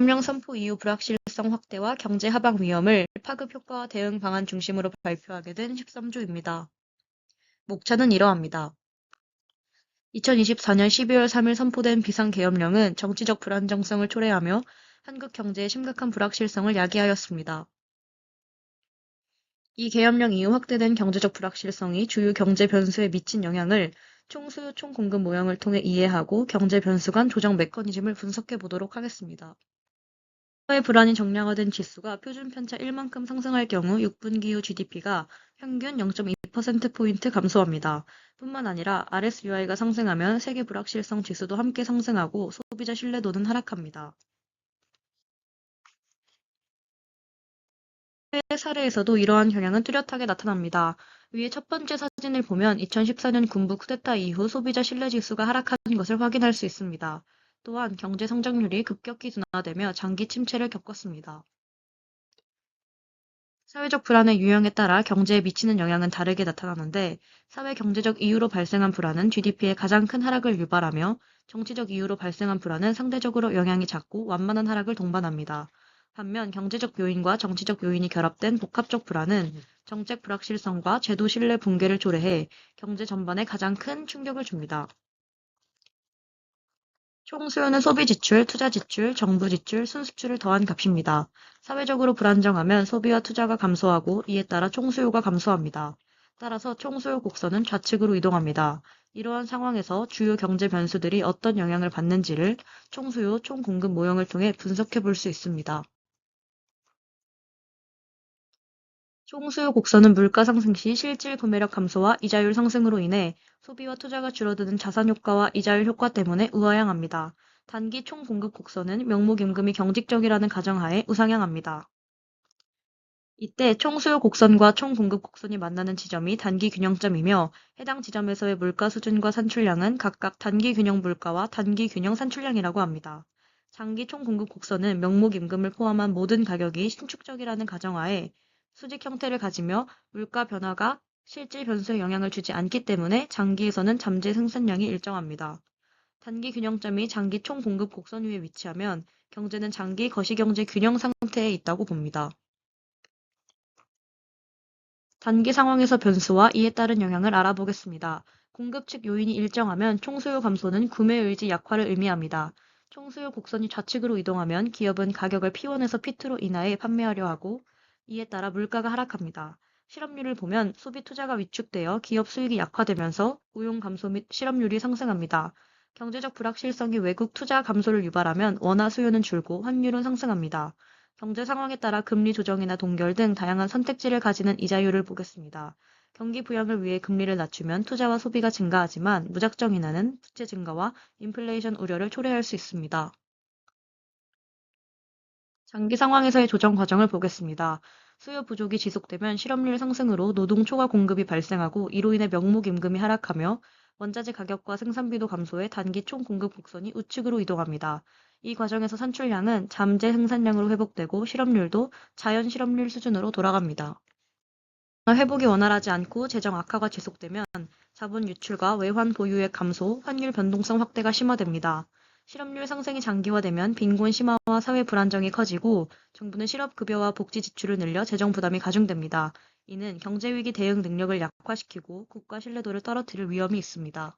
계엄령 선포 이후 불확실성 확대와 경제 하방 위험을 파급 효과와 대응 방안 중심으로 발표하게 된 13조입니다. 목차는 이러합니다. 2024년 12월 3일 선포된 비상계엄령은 정치적 불안정성을 초래하며 한국 경제의 심각한 불확실성을 야기하였습니다. 이 계엄령 이후 확대된 경제적 불확실성이 주요 경제 변수에 미친 영향을 총수요 총공급 모형을 통해 이해하고 경제 변수 간 조정 메커니즘을 분석해 보도록 하겠습니다. 사회 불안이 정량화된 지수가 표준 편차 1만큼 상승할 경우 6분기 후 GDP가 평균 0.2%포인트 감소합니다. 뿐만 아니라 RSUI가 상승하면 세계 불확실성 지수도 함께 상승하고 소비자 신뢰도는 하락합니다. 해외 사례에서도 이러한 경향은 뚜렷하게 나타납니다. 위의 첫 번째 사진을 보면 2014년 군부 쿠데타 이후 소비자 신뢰 지수가 하락한 것을 확인할 수 있습니다. 또한 경제 성장률이 급격히 둔화되며 장기 침체를 겪었습니다. 사회적 불안의 유형에 따라 경제에 미치는 영향은 다르게 나타나는데 사회 경제적 이유로 발생한 불안은 GDP의 가장 큰 하락을 유발하며 정치적 이유로 발생한 불안은 상대적으로 영향이 작고 완만한 하락을 동반합니다. 반면 경제적 요인과 정치적 요인이 결합된 복합적 불안은 정책 불확실성과 제도 신뢰 붕괴를 초래해 경제 전반에 가장 큰 충격을 줍니다. 총수요는 소비 지출, 투자 지출, 정부 지출, 순수출을 더한 값입니다. 사회적으로 불안정하면 소비와 투자가 감소하고 이에 따라 총수요가 감소합니다. 따라서 총수요 곡선은 좌측으로 이동합니다. 이러한 상황에서 주요 경제 변수들이 어떤 영향을 받는지를 총수요, 총공급 모형을 통해 분석해 볼 수 있습니다. 총수요 곡선은 물가 상승 시 실질 구매력 감소와 이자율 상승으로 인해 소비와 투자가 줄어드는 자산 효과와 이자율 효과 때문에 우하향합니다. 단기 총공급 곡선은 명목임금이 경직적이라는 가정하에 우상향합니다. 이때 총수요 곡선과 총공급 곡선이 만나는 지점이 단기 균형점이며 해당 지점에서의 물가 수준과 산출량은 각각 단기 균형 물가와 단기 균형 산출량이라고 합니다. 장기 총공급 곡선은 명목임금을 포함한 모든 가격이 신축적이라는 가정하에 수직 형태를 가지며 물가 변화가 실질 변수에 영향을 주지 않기 때문에 장기에서는 잠재 생산량이 일정합니다. 단기 균형점이 장기 총공급 곡선 위에 위치하면 경제는 장기 거시경제 균형 상태에 있다고 봅니다. 단기 상황에서 변수와 이에 따른 영향을 알아보겠습니다. 공급 측 요인이 일정하면 총수요 감소는 구매 의지 약화를 의미합니다. 총수요 곡선이 좌측으로 이동하면 기업은 가격을 P1에서 P2로 인하해 판매하려 하고 이에 따라 물가가 하락합니다. 실업률을 보면 소비 투자가 위축되어 기업 수익이 약화되면서 고용 감소 및 실업률이 상승합니다. 경제적 불확실성이 외국 투자 감소를 유발하면 원화 수요는 줄고 환율은 상승합니다. 경제 상황에 따라 금리 조정이나 동결 등 다양한 선택지를 가지는 이자율을 보겠습니다. 경기 부양을 위해 금리를 낮추면 투자와 소비가 증가하지만 무작정 인하는 부채 증가와 인플레이션 우려를 초래할 수 있습니다. 장기 상황에서의 조정 과정을 보겠습니다. 수요 부족이 지속되면 실업률 상승으로 노동 초과 공급이 발생하고 이로 인해 명목임금이 하락하며 원자재 가격과 생산비도 감소해 단기 총 공급 곡선이 우측으로 이동합니다. 이 과정에서 산출량은 잠재 생산량으로 회복되고 실업률도 자연 실업률 수준으로 돌아갑니다. 회복이 원활하지 않고 재정 악화가 지속되면 자본 유출과 외환 보유액 감소, 환율 변동성 확대가 심화됩니다. 실업률 상승이 장기화되면 빈곤 심화와 사회 불안정이 커지고 정부는 실업급여와 복지 지출을 늘려 재정 부담이 가중됩니다. 이는 경제위기 대응 능력을 약화시키고 국가 신뢰도를 떨어뜨릴 위험이 있습니다.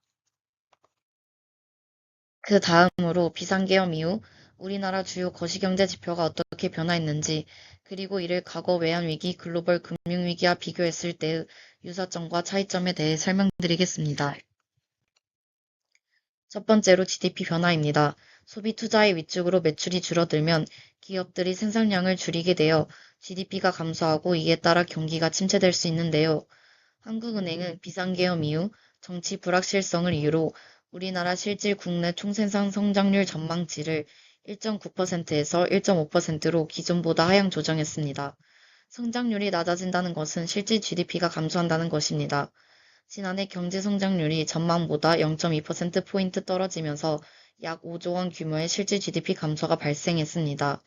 그 다음으로 비상계엄 이후 우리나라 주요 거시경제 지표가 어떻게 변화했는지, 그리고 이를 과거 외환위기, 글로벌 금융위기와 비교했을 때의 유사점과 차이점에 대해 설명드리겠습니다. 첫 번째로 GDP 변화입니다. 소비 투자의 위축으로 매출이 줄어들면 기업들이 생산량을 줄이게 되어 GDP가 감소하고 이에 따라 경기가 침체될 수 있는데요. 한국은행은 비상계엄 이후 정치 불확실성을 이유로 우리나라 실질 국내 총생산 성장률 전망치를 1.9%에서 1.5%로 기존보다 하향 조정했습니다. 성장률이 낮아진다는 것은 실질 GDP가 감소한다는 것입니다. 지난해 경제 성장률이 전망보다 0.2%포인트 떨어지면서 약 5조 원 규모의 실질 GDP 감소가 발생했습니다.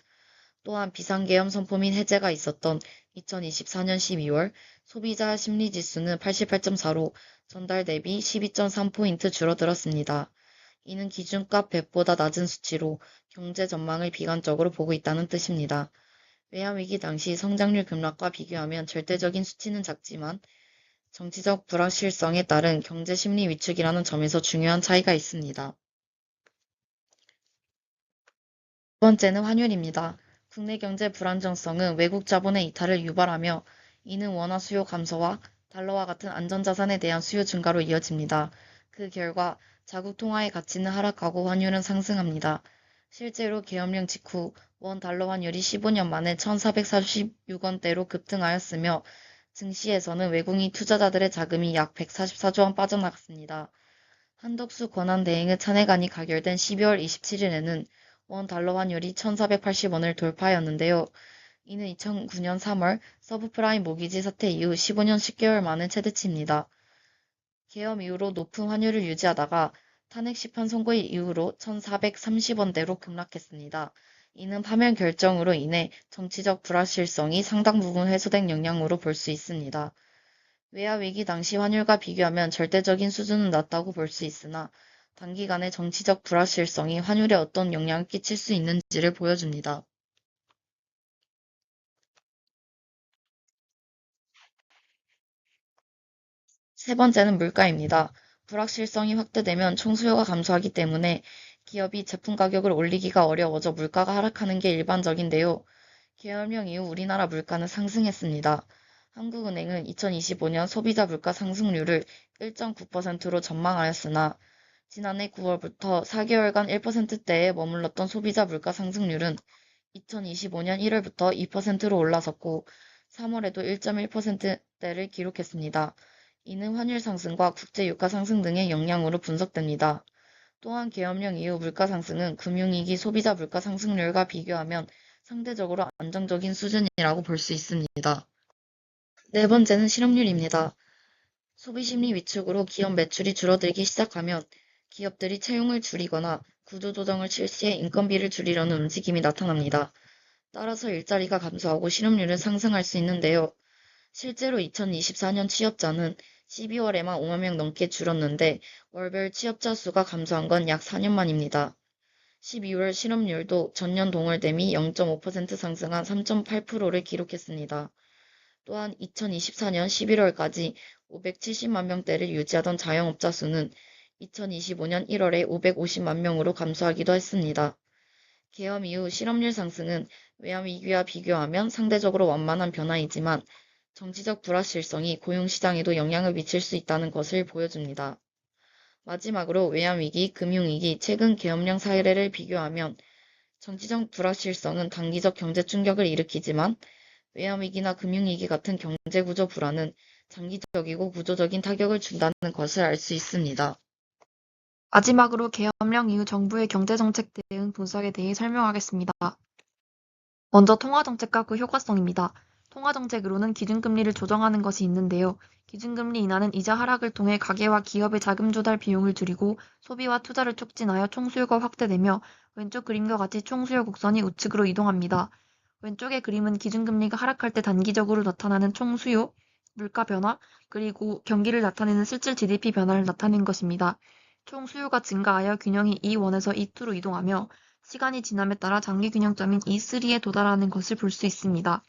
또한 비상계엄 선포 및 해제가 있었던 2024년 12월 소비자 심리지수는 88.4로 전달 대비 12.3포인트 줄어들었습니다. 이는 기준값 100보다 낮은 수치로 경제 전망을 비관적으로 보고 있다는 뜻입니다. 외환위기 당시 성장률 급락과 비교하면 절대적인 수치는 작지만 정치적 불확실성에 따른 경제 심리 위축이라는 점에서 중요한 차이가 있습니다. 두 번째는 환율입니다. 국내 경제 불안정성은 외국 자본의 이탈을 유발하며 이는 원화 수요 감소와 달러와 같은 안전자산에 대한 수요 증가로 이어집니다. 그 결과 자국 통화의 가치는 하락하고 환율은 상승합니다. 실제로 계엄령 직후 원 달러 환율이 15년 만에 1,446원대로 급등하였으며 증시에서는 외국인 투자자들의 자금이 약 144조 원 빠져나갔습니다. 한덕수 권한대행의 찬해관이 가결된 12월 27일에는 원 달러 환율이 1,480원을 돌파하였는데요. 이는 2009년 3월 서브프라임 모기지 사태 이후 15년 10개월 만의 최대치입니다. 계엄 이후로 높은 환율을 유지하다가 탄핵 심판 선고 이후로 1,430원대로 급락했습니다. 이는 파면 결정으로 인해 정치적 불확실성이 상당 부분 해소된 영향으로 볼 수 있습니다. 외화위기 당시 환율과 비교하면 절대적인 수준은 낮다고 볼 수 있으나 단기간의 정치적 불확실성이 환율에 어떤 영향을 끼칠 수 있는지를 보여줍니다. 세 번째는 물가입니다. 불확실성이 확대되면 총수요가 감소하기 때문에 기업이 제품 가격을 올리기가 어려워져 물가가 하락하는 게 일반적인데요. 계엄령 이후 우리나라 물가는 상승했습니다. 한국은행은 2025년 소비자 물가 상승률을 1.9%로 전망하였으나 지난해 9월부터 4개월간 1%대에 머물렀던 소비자 물가 상승률은 2025년 1월부터 2%로 올라섰고 3월에도 1.1%대를 기록했습니다. 이는 환율 상승과 국제 유가 상승 등의 영향으로 분석됩니다. 또한 계엄령 이후 물가 상승은 금융위기 소비자 물가 상승률과 비교하면 상대적으로 안정적인 수준이라고 볼 수 있습니다. 네 번째는 실업률입니다. 소비심리 위축으로 기업 매출이 줄어들기 시작하면 기업들이 채용을 줄이거나 구조조정을 실시해 인건비를 줄이려는 움직임이 나타납니다. 따라서 일자리가 감소하고 실업률은 상승할 수 있는데요. 실제로 2024년 취업자는 12월에만 5만 명 넘게 줄었는데 월별 취업자 수가 감소한 건 약 4년 만입니다. 12월 실업률도 전년 동월 대비 0.5% 상승한 3.8%를 기록했습니다. 또한 2024년 11월까지 570만 명대를 유지하던 자영업자 수는 2025년 1월에 550만 명으로 감소하기도 했습니다. 계엄 이후 실업률 상승은 외환위기와 비교하면 상대적으로 완만한 변화이지만 정치적 불확실성이 고용시장에도 영향을 미칠 수 있다는 것을 보여줍니다. 마지막으로 외환위기, 금융위기, 최근 계엄령 사례를 비교하면 정치적 불확실성은 단기적 경제 충격을 일으키지만 외환위기나 금융위기 같은 경제구조 불안은 장기적이고 구조적인 타격을 준다는 것을 알 수 있습니다. 마지막으로 계엄령 이후 정부의 경제정책 대응 분석에 대해 설명하겠습니다. 먼저 통화정책과 그 효과성입니다. 통화정책으로는 기준금리를 조정하는 것이 있는데요. 기준금리 인하는 이자 하락을 통해 가계와 기업의 자금 조달 비용을 줄이고 소비와 투자를 촉진하여 총수요가 확대되며 왼쪽 그림과 같이 총수요 곡선이 우측으로 이동합니다. 왼쪽의 그림은 기준금리가 하락할 때 단기적으로 나타나는 총수요, 물가 변화, 그리고 경기를 나타내는 실질 GDP 변화를 나타낸 것입니다. 총수요가 증가하여 균형이 E1에서 E2로 이동하며 시간이 지남에 따라 장기 균형점인 E3에 도달하는 것을 볼 수 있습니다.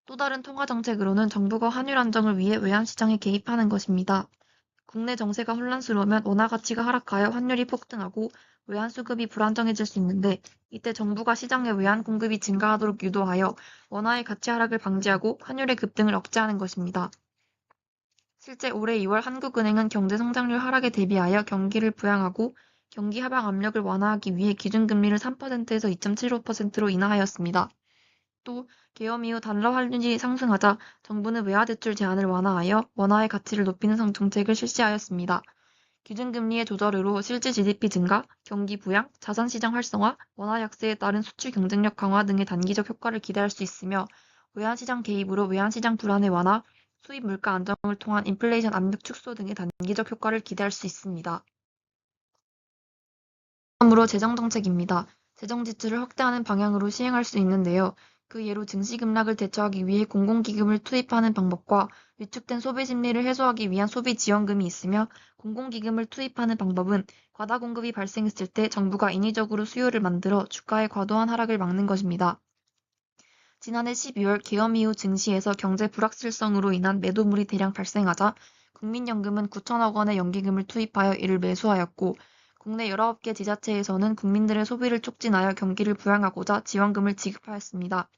또 다른 통화정책으로는 정부가 환율 안정을 위해 외환시장에 개입하는 것입니다. 국내 정세가 혼란스러우면 원화 가치가 하락하여 환율이 폭등하고 외환 수급이 불안정해질 수 있는데 이때 정부가 시장에 외환 공급이 증가하도록 유도하여 원화의 가치 하락을 방지하고 환율의 급등을 억제하는 것입니다. 실제 올해 2월 한국은행은 경제 성장률 하락에 대비하여 경기를 부양하고 경기 하방 압력을 완화하기 위해 기준금리를 3%에서 2.75%로 인하하였습니다. 또 계엄 이후 달러 환율이 상승하자 정부는 외화대출 제한을 완화하여 원화의 가치를 높이는 정책을 실시하였습니다. 기준금리의 조절으로 실질 GDP 증가, 경기 부양, 자산시장 활성화, 원화 약세에 따른 수출 경쟁력 강화 등의 단기적 효과를 기대할 수 있으며 외환시장 개입으로 외환시장 불안의 완화, 수입 물가 안정을 통한 인플레이션 압력 축소 등의 단기적 효과를 기대할 수 있습니다. 다음으로 재정정책입니다. 재정 지출을 확대하는 방향으로 시행할 수 있는데요. 그 예로 증시 급락을 대처하기 위해 공공기금을 투입하는 방법과 위축된 소비 심리를 해소하기 위한 소비 지원금이 있으며, 공공기금을 투입하는 방법은 과다 공급이 발생했을 때 정부가 인위적으로 수요를 만들어 주가의 과도한 하락을 막는 것입니다. 지난해 12월 계엄 이후 증시에서 경제 불확실성으로 인한 매도물이 대량 발생하자 국민연금은 9천억 원의 연기금을 투입하여 이를 매수하였고, 국내 19개 지자체에서는 국민들의 소비를 촉진하여 경기를 부양하고자 지원금을 지급하였습니다.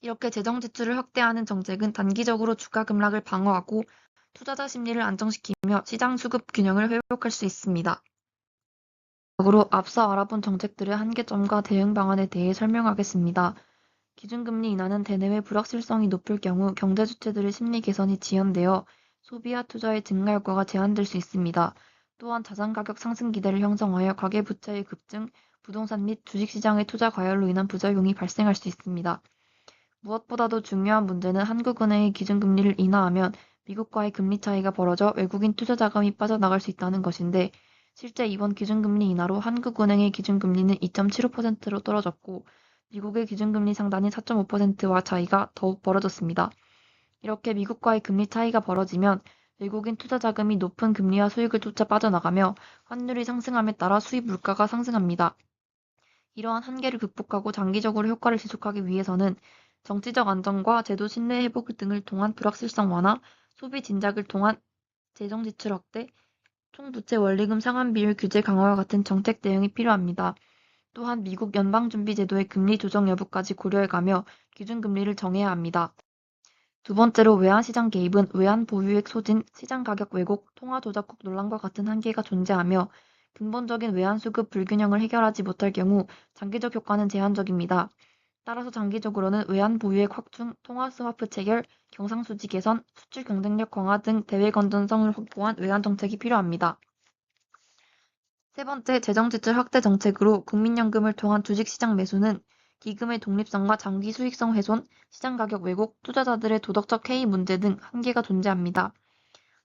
이렇게 재정 지출을 확대하는 정책은 단기적으로 주가 급락을 방어하고 투자자 심리를 안정시키며 시장 수급 균형을 회복할 수 있습니다. 마지막으로 앞서 알아본 정책들의 한계점과 대응 방안에 대해 설명하겠습니다. 기준금리 인하는 대내외 불확실성이 높을 경우 경제 주체들의 심리 개선이 지연되어 소비와 투자의 증가 효과가 제한될 수 있습니다. 또한 자산 가격 상승 기대를 형성하여 가계부채의 급증, 부동산 및 주식시장의 투자 과열로 인한 부작용이 발생할 수 있습니다. 무엇보다도 중요한 문제는 한국은행이 기준금리를 인하하면 미국과의 금리 차이가 벌어져 외국인 투자 자금이 빠져나갈 수 있다는 것인데, 실제 이번 기준금리 인하로 한국은행의 기준금리는 2.75%로 떨어졌고 미국의 기준금리 상단인 4.5%와 차이가 더욱 벌어졌습니다. 이렇게 미국과의 금리 차이가 벌어지면 외국인 투자 자금이 높은 금리와 수익을 쫓아 빠져나가며 환율이 상승함에 따라 수입 물가가 상승합니다. 이러한 한계를 극복하고 장기적으로 효과를 지속하기 위해서는 정치적 안정과 제도 신뢰 회복 등을 통한 불확실성 완화, 소비 진작을 통한 재정 지출 확대, 총부채 원리금 상환 비율 규제 강화와 같은 정책 대응이 필요합니다. 또한 미국 연방준비제도의 금리 조정 여부까지 고려해가며 기준금리를 정해야 합니다. 두 번째로 외환시장 개입은 외환 보유액 소진, 시장 가격 왜곡, 통화 조작국 논란과 같은 한계가 존재하며 근본적인 외환 수급 불균형을 해결하지 못할 경우 장기적 효과는 제한적입니다. 따라서 장기적으로는 외환 보유액 확충, 통화 스와프 체결, 경상수지 개선, 수출 경쟁력 강화 등 대외 건전성을 확보한 외환 정책이 필요합니다. 세 번째, 재정지출 확대 정책으로 국민연금을 통한 주식시장 매수는 기금의 독립성과 장기 수익성 훼손, 시장 가격 왜곡, 투자자들의 도덕적 해이 문제 등 한계가 존재합니다.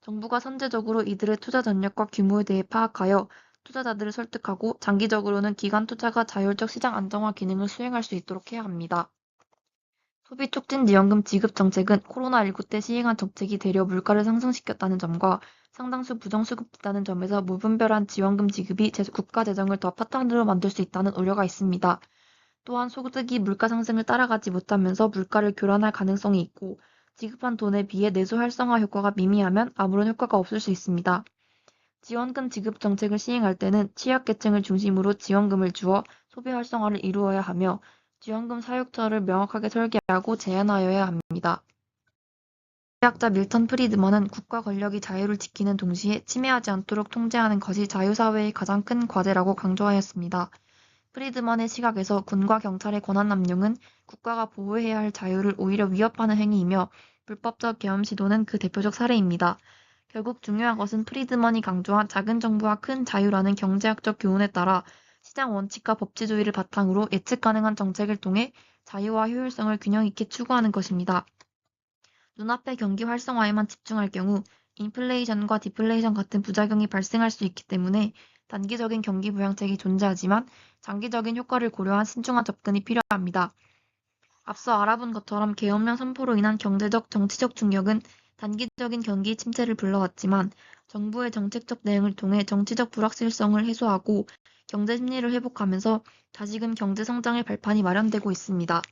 정부가 선제적으로 이들의 투자 전략과 규모에 대해 파악하여 투자자들을 설득하고 장기적으로는 기관 투자가 자율적 시장 안정화 기능을 수행할 수 있도록 해야 합니다. 소비 촉진 지원금 지급 정책은 코로나19 때 시행한 정책이 되려 물가를 상승시켰다는 점과 상당수 부정수급됐다는 점에서 무분별한 지원금 지급이 국가 재정을 더 파탄으로 만들 수 있다는 우려가 있습니다. 또한 소득이 물가 상승을 따라가지 못하면서 물가를 교란할 가능성이 있고, 지급한 돈에 비해 내수 활성화 효과가 미미하면 아무런 효과가 없을 수 있습니다. 지원금 지급 정책을 시행할 때는 취약계층을 중심으로 지원금을 주어 소비 활성화를 이루어야 하며, 지원금 사용처를 명확하게 설계하고 제한하여야 합니다. 경제학자 밀턴 프리드먼은 국가 권력이 자유를 지키는 동시에 침해하지 않도록 통제하는 것이 자유사회의 가장 큰 과제라고 강조하였습니다. 프리드먼의 시각에서 군과 경찰의 권한 남용은 국가가 보호해야 할 자유를 오히려 위협하는 행위이며, 불법적 계엄 시도는 그 대표적 사례입니다. 결국 중요한 것은 프리드먼이 강조한 작은 정부와 큰 자유라는 경제학적 교훈에 따라 시장 원칙과 법치주의를 바탕으로 예측 가능한 정책을 통해 자유와 효율성을 균형 있게 추구하는 것입니다. 눈앞의 경기 활성화에만 집중할 경우 인플레이션과 디플레이션 같은 부작용이 발생할 수 있기 때문에 단기적인 경기 부양책이 존재하지만 장기적인 효과를 고려한 신중한 접근이 필요합니다. 앞서 알아본 것처럼 계엄령 선포로 인한 경제적, 정치적 충격은 단기적인 경기 침체를 불러왔지만 정부의 정책적 대응을 통해 정치적 불확실성을 해소하고 경제 심리를 회복하면서 다시금 경제 성장의 발판이 마련되고 있습니다.